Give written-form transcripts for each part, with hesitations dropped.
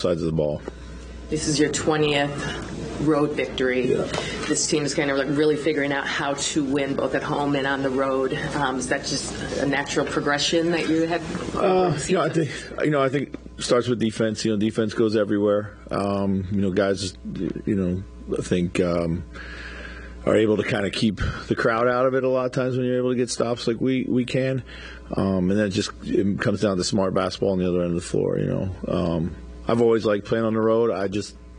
sides of the ball. This is your 20th road victory. Yeah. This team is kind of like really figuring out how to win both at home and on the road. Is that just a natural progression that you had? I think it starts with defense. Defense goes everywhere. Guys, I think are able to kind of keep the crowd out of it a lot of times when you're able to get stops like we can. And then it comes down to smart basketball on the other end of the floor. I've always liked playing on the road.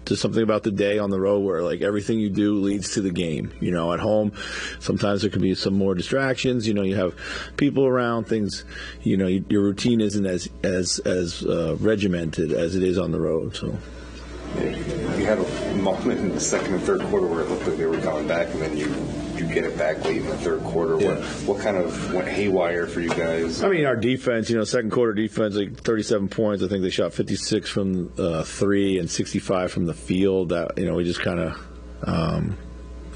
There's something about the day on the road where like everything you do leads to the game. At home, sometimes there can be some more distractions. You have people around, things. Your routine isn't as regimented as it is on the road. So. You had a moment in the second and third quarter where it looked like they were coming back, and then you get it back late in the third quarter. Yeah. What kind of went haywire for you guys? I mean, our defense, second quarter defense, like 37 points. I think they shot 56 from 3 and 65 from the field. That we just kind of,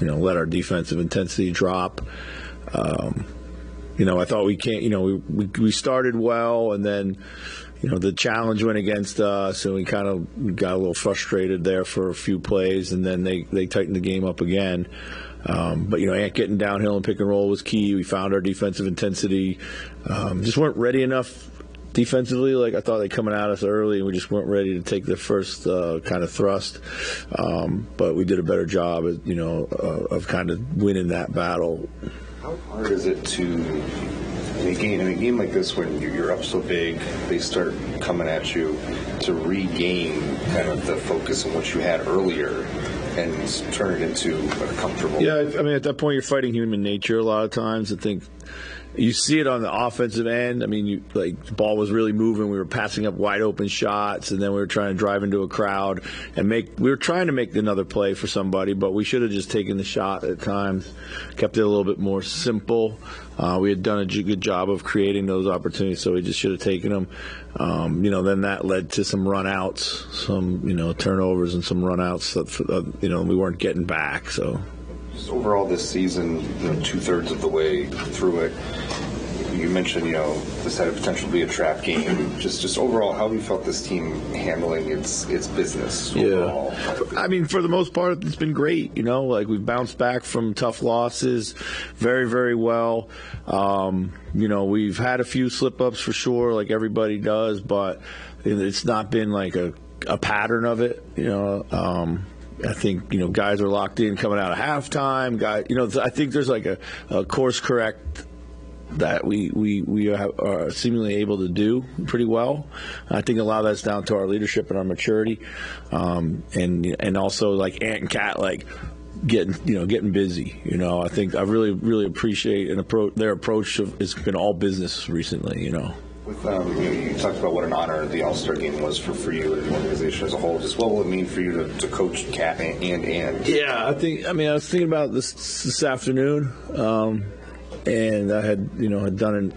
let our defensive intensity drop. I thought we can't. We started well, and then. The challenge went against us, and we kind of got a little frustrated there for a few plays, and then they tightened the game up again. But getting downhill and pick and roll was key. We found our defensive intensity. Just weren't ready enough defensively. Like I thought they coming at us early, and we just weren't ready to take their first kind of thrust. But we did a better job, of kind of winning that battle. How hard is it to? In a game like this, when you're up so big, they start coming at you to regain kind of the focus on what you had earlier and turn it into a comfortable. Yeah, I mean, at that point, you're fighting human nature a lot of times. I think you see it on the offensive end. I mean, the ball was really moving. We were passing up wide open shots, and then we were trying to drive into a crowd and we were trying to make another play for somebody, but we should have just taken the shot at times, kept it a little bit more simple. We had done a good job of creating those opportunities, so we just should have taken them. Then that led to some run-outs, some, turnovers and some run-outs that, we weren't getting back. So, just overall this season, 2/3 of the way through it, you mentioned, this had a potential to be a trap game. Just overall, how have you felt this team handling its business overall? Yeah. I mean, for the most part, it's been great. We've bounced back from tough losses very, very well. We've had a few slip-ups for sure, like everybody does, but it's not been like a pattern of it, I think, guys are locked in coming out of halftime. I think there's like a course correct that we are seemingly able to do pretty well. I think a lot of that's down to our leadership and our maturity, and also like Ant and Cat getting busy. I think I really really appreciate their approach has been all business recently. With, you talked about what an honor the All-Star Game was for you and the organization as a whole. Just what will it mean for you to coach Cat and? Yeah, I was thinking about this afternoon. And I had done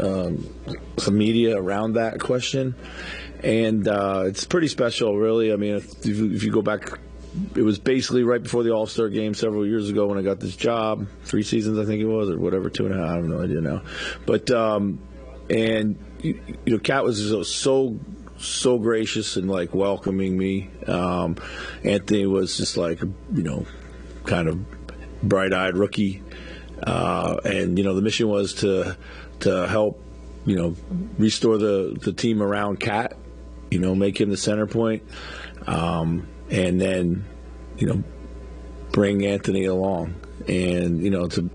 some media around that question, and it's pretty special, really. I mean, if you go back, it was basically right before the All-Star Game several years ago when I got this job, 3 seasons I think it was, or whatever, 2.5. I have no idea now. But Kat was so gracious and like welcoming me. Anthony was just like kind of bright-eyed rookie. And the mission was to help restore the team around Cat, make him the center point, and then bring Anthony along. And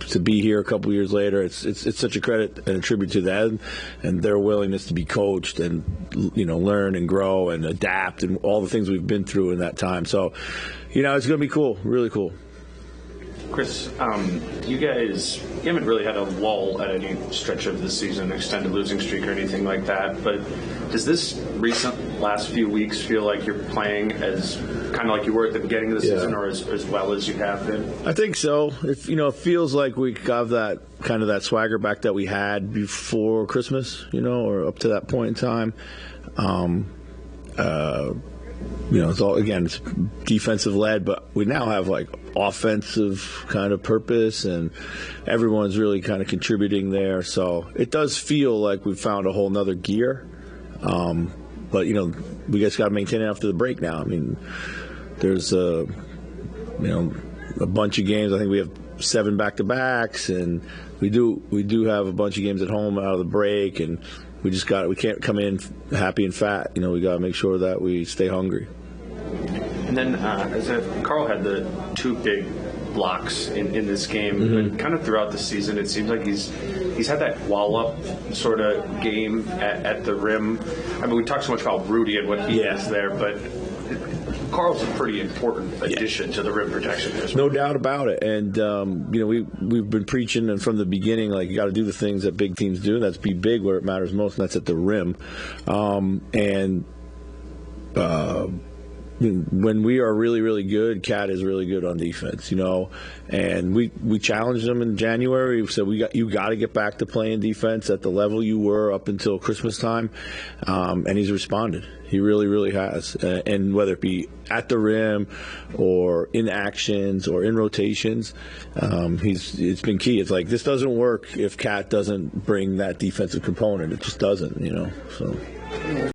to be here a couple years later, it's such a credit and a tribute to them and their willingness to be coached and learn and grow and adapt and all the things we've been through in that time. So it's going to be cool, really cool. Chris, you haven't really had a lull at any stretch of the season, extended losing streak or anything like that, but does this recent last few weeks feel like you're playing as kind of like you were at the beginning of the season or as well as you have been? I think so. It feels like we got that kind of that swagger back that we had before Christmas, or up to that point in time. It's all, again, it's defensive led, but we now have like offensive kind of purpose and everyone's really kind of contributing there. So it does feel like we've found a whole nother gear. But we just got to maintain it after the break now. I mean, there's a bunch of games. I think we have 7 back-to-backs, and we do have a bunch of games at home out of the break, and we can't come in happy and fat. We got to make sure that we stay hungry. And then Carl had the 2 big blocks in this game, but kind of throughout the season, it seems like he's had that wall-up sort of game at the rim. I mean, we talk so much about Rudy and what he is there, but Carl's a pretty important addition to the rim protection. No doubt about it. And, we've been preaching and from the beginning, like, you got to do the things that big teams do. That's be big where it matters most, and that's at the rim. When we are really, really good, Cat is really good on defense, and we challenged him in January. We said you got to get back to playing defense at the level you were up until Christmas time, and he's responded. He really, really has, and whether it be at the rim or in actions or in rotations, it's been key. It's like this doesn't work if Cat doesn't bring that defensive component. It just doesn't, So.